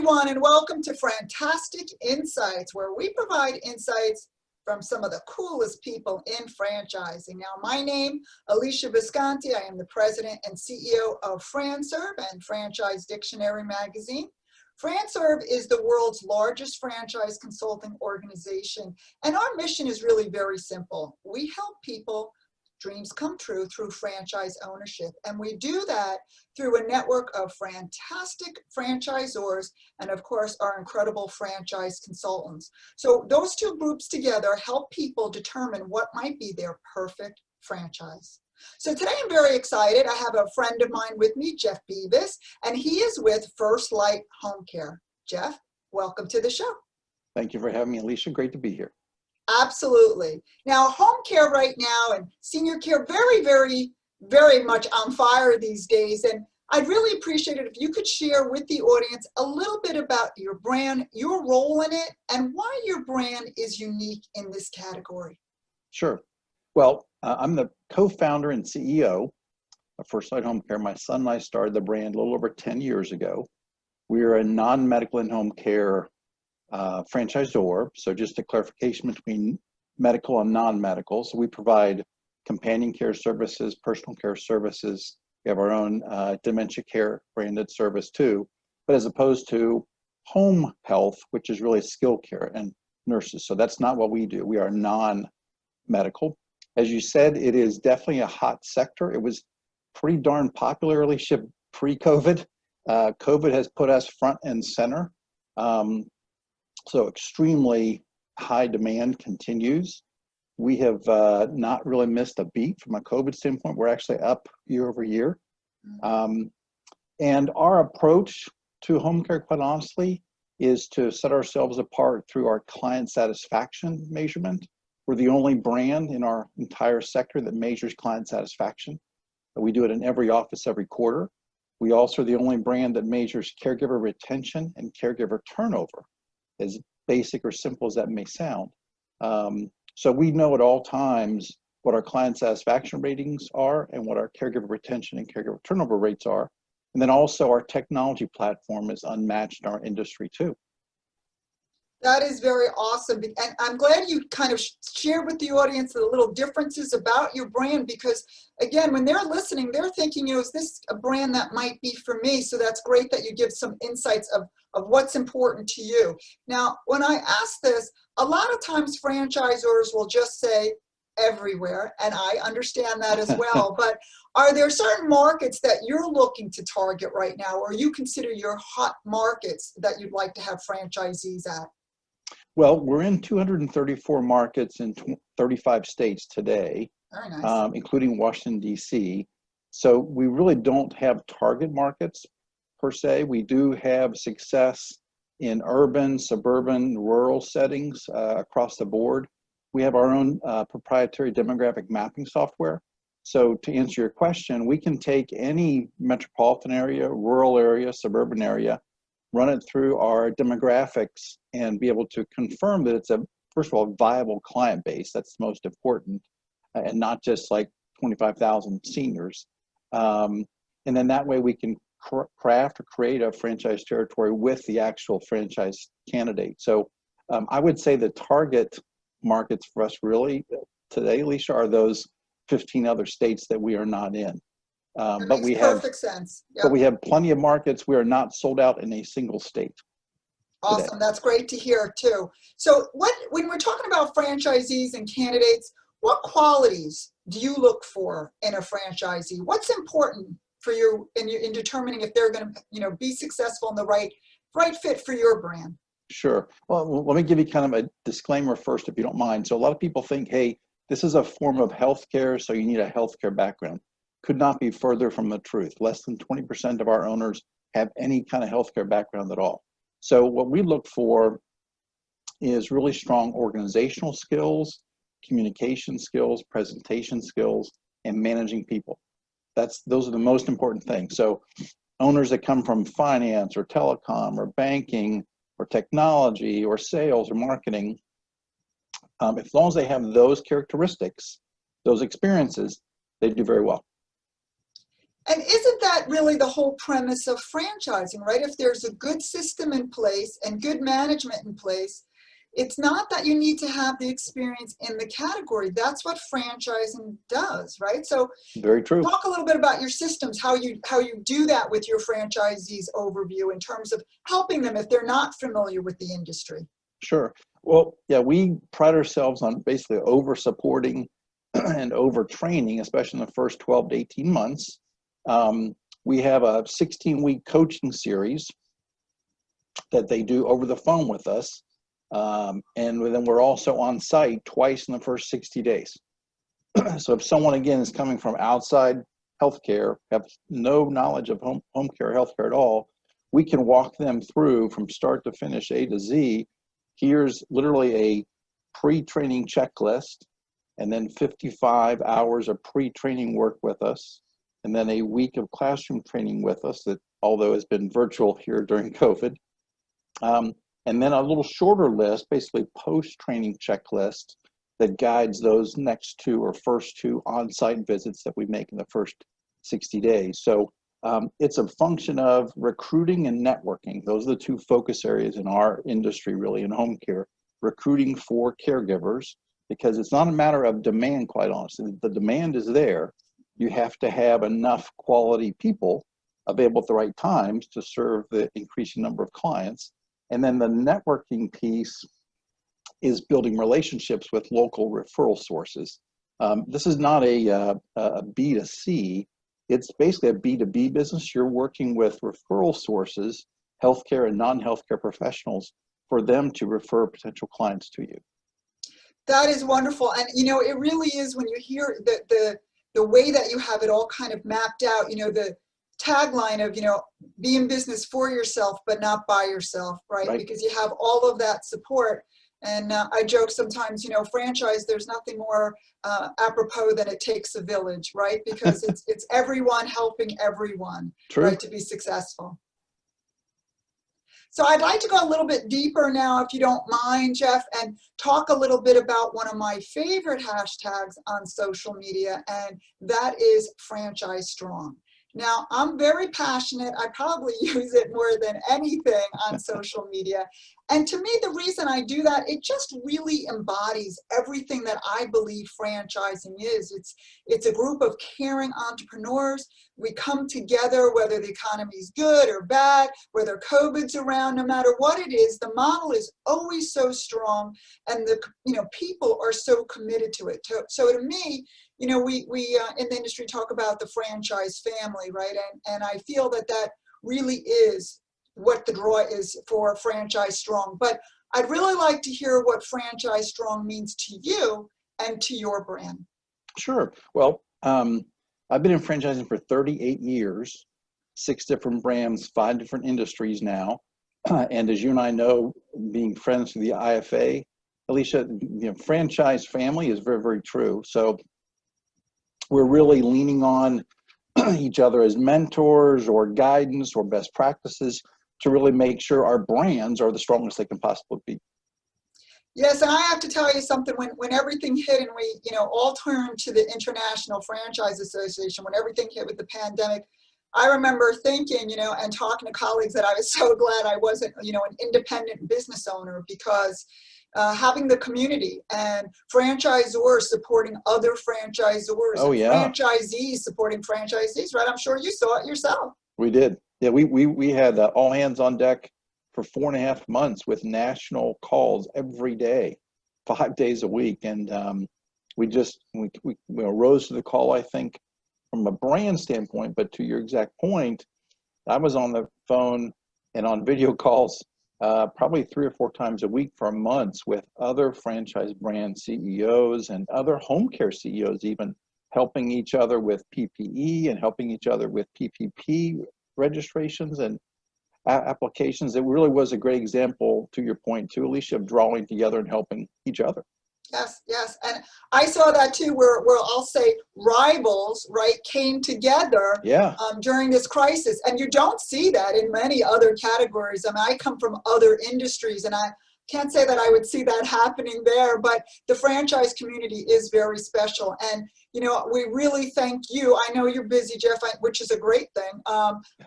everyone, and welcome to FranTastic InSights, where we provide insights from some of the coolest people in franchising. Now, my name, Alesia Visconti. I am the president and CEO of FranServe and Franchise Dictionary magazine. FranServe is the world's largest franchise consulting organization, and our mission is really very simple. We help people dreams come true through franchise ownership. And we do that through a network of fantastic franchisors and, of course, our incredible franchise consultants. So those two groups together help people determine what might be their perfect franchise. So today I'm very excited. I have a friend of mine with me, Jeff Bevis, and he is with FirstLight Home Care. Jeff, welcome to the show. Thank you for having me, Alesia. Great to be here. Absolutely. Now, home care right now and senior care very much on fire these days. And I'd really appreciate it if you could share with the audience a little bit about your brand, your role in it, and why your brand is unique in this category. Sure. Well, I'm the co-founder and CEO of FirstLight Home Care. My son and I started the brand a little over 10 years ago. We are a non-medical and home care franchisor. So just a clarification between medical and non-medical. So we provide companion care services, personal care services. We have our own dementia care branded service too, but as opposed to home health, which is really skill care and nurses. So that's not what we do. We are non-medical. As you said, it is definitely a hot sector. It was pretty darn popularly shipped pre-COVID. COVID has put us front and center. So extremely high demand continues. We have not really missed a beat from a COVID standpoint. We're actually up year over year. And our approach to home care, quite honestly, is to set ourselves apart through our client satisfaction measurement. We're the only brand in our entire sector that measures client satisfaction. We do it in every office every quarter. We also are the only brand that measures caregiver retention and caregiver turnover, as basic or simple as that may sound. So we know at all times what our client satisfaction ratings are and what our caregiver retention and caregiver turnover rates are. And then also our technology platform is unmatched in our industry too. That is very awesome. And I'm glad you kind of shared with the audience the little differences about your brand, because again, when they're listening, they're thinking, is this a brand that might be for me? So that's great that you give some insights of what's important to you. Now, when I ask this, a lot of times franchisors will just say everywhere, and I understand that as well, but are there certain markets that you're looking to target right now, or you consider your hot markets that you'd like to have franchisees at? Well, we're in 234 markets in 35 states today, very nice. Including Washington, D.C. So we really don't have target markets per se. We do have success in urban, suburban, rural settings across the board. We have our own proprietary demographic mapping software. So to answer your question, we can take any metropolitan area, rural area, suburban area, run it through our demographics and be able to confirm that it's first of all, viable client base. That's the most important, and not just like 25,000 seniors. And then that way we can craft or create a franchise territory with the actual franchise candidate. So I would say the target markets for us really today, Alesia, are those 15 other states that we are not in. But we have perfect sense. Yep. But we have plenty of markets. We are not sold out in a single state. Awesome. Today. That's great to hear too. So when we're talking about franchisees and candidates, what qualities do you look for in a franchisee? What's important for you in determining if they're going to be successful and the right fit for your brand? Sure. Well, let me give you kind of a disclaimer first, if you don't mind. So a lot of people think, hey, this is a form of healthcare, so you need a healthcare background. Could not be further from the truth. Less than 20% of our owners have any kind of healthcare background at all. So what we look for is really strong organizational skills, communication skills, presentation skills, and managing people. Those are the most important things. So owners that come from finance or telecom or banking or technology or sales or marketing, as long as they have those characteristics, those experiences, they do very well. And isn't that really the whole premise of franchising, right? If there's a good system in place and good management in place, it's not that you need to have the experience in the category. That's what franchising does, right? So Very true. talk a little bit about your systems, how you do that with your franchisees overview in terms of helping them if they're not familiar with the industry. Sure. Well, yeah, we pride ourselves on basically over supporting and over training, especially in the first 12 to 18 months. We have a 16-week coaching series that they do over the phone with us. And then we're also on site twice in the first 60 days. So if someone, again, is coming from outside healthcare, have no knowledge of home care, healthcare at all, we can walk them through from start to finish, A to Z. Here's literally a pre-training checklist, and then 55 hours of pre-training work with us, and then a week of classroom training with us that, although has been virtual here during COVID. And then a little shorter list, basically post-training checklist that guides those next two or first two on-site visits that we make in the first 60 days. So it's a function of recruiting and networking. Those are the two focus areas in our industry, really, in home care. Recruiting for caregivers, because it's not a matter of demand, quite honestly. The demand is there. You have to have enough quality people available at the right times to serve the increasing number of clients. And then the networking piece is building relationships with local referral sources. This is not a B2C. It's basically a B2B business. You're working with referral sources, healthcare and non-healthcare professionals, for them to refer potential clients to you. That is wonderful. And, you know, it really is when you hear the way that you have it all kind of mapped out, you know, the tagline of, you know, be in business for yourself, but not by yourself, right? Because you have all of that support. And I joke sometimes, you know, franchise, there's nothing more apropos than it takes a village, right? Because it's everyone helping everyone, right, to be successful. So I'd like to go a little bit deeper now, if you don't mind, Jeff, and talk a little bit about one of my favorite hashtags on social media, and that is Franchise Strong. Now, I'm very passionate. I probably use it more than anything on social media. And to me, the reason I do that, it just really embodies everything that I believe franchising is. It's a group of caring entrepreneurs. We come together, whether the economy's good or bad, whether COVID's around, no matter what it is, the model is always so strong, and the people are so committed to it. So to me, you know, we in the industry talk about the franchise family, right? And I feel that really is what the draw is for Franchise Strong. But I'd really like to hear what Franchise Strong means to you and to your brand. Sure. Well, I've been in franchising for 38 years, 6 different brands, 5 different industries now. And as you and I know, being friends through the IFA, Alesia, you know, franchise family is very, very true. So we're really leaning on each other as mentors or guidance or best practices to really make sure our brands are the strongest they can possibly be. Yes, and I have to tell you something, when everything hit and we, you know, all turned to the International Franchise Association, when everything hit with the pandemic, I remember thinking, you know, and talking to colleagues that I was so glad I wasn't, you know, an independent business owner, because having the community and franchisors supporting other franchisors, franchisees supporting franchisees, right? I'm sure you saw it yourself. We did. Yeah, we had all hands on deck for 4.5 months with national calls every day, 5 days a week. And we rose to the call, I think, from a brand standpoint. But to your exact point, I was on the phone and on video calls probably 3 or 4 times a week for months with other franchise brand CEOs and other home care CEOs, even helping each other with PPE and helping each other with PPP registrations and applications. It really was a great example, to your point too, Alesia, of drawing together and helping each other. Yes, yes. And I saw that too, where I'll say rivals, right, came together during this crisis. And you don't see that in many other categories. I mean, I come from other industries, and can't say that I would see that happening there, but the franchise community is very special. And, you know, we really thank you. I know you're busy, Jeff, which is a great thing,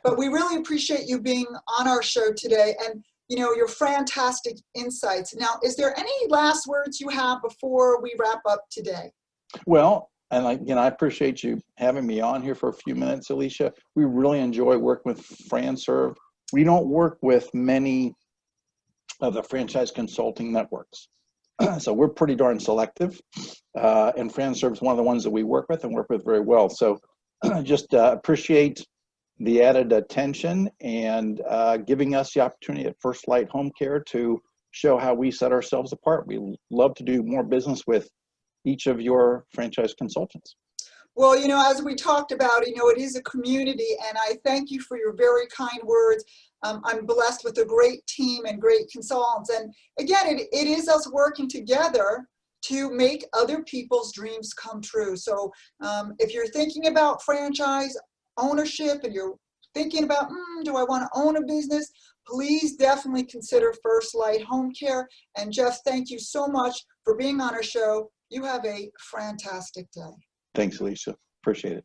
but we really appreciate you being on our show today and, you know, your FranTastic insights. Now, is there any last words you have before we wrap up today? Well, and again, I appreciate you having me on here for a few minutes, Alesia. We really enjoy working with FranServe. We don't work with many of the franchise consulting networks. So we're pretty darn selective. And FranServe is one of the ones that we work with and work with very well. So just appreciate the added attention and giving us the opportunity at FirstLight Home Care to show how we set ourselves apart. We love to do more business with each of your franchise consultants. Well, you know, as we talked about, you know, it is a community, and I thank you for your very kind words. I'm blessed with a great team and great consultants. And again, it is us working together to make other people's dreams come true. So if you're thinking about franchise ownership and you're thinking about, do I want to own a business? Please definitely consider FirstLight Home Care. And Jeff, thank you so much for being on our show. You have a fantastic day. Thanks, Alesia. Appreciate it.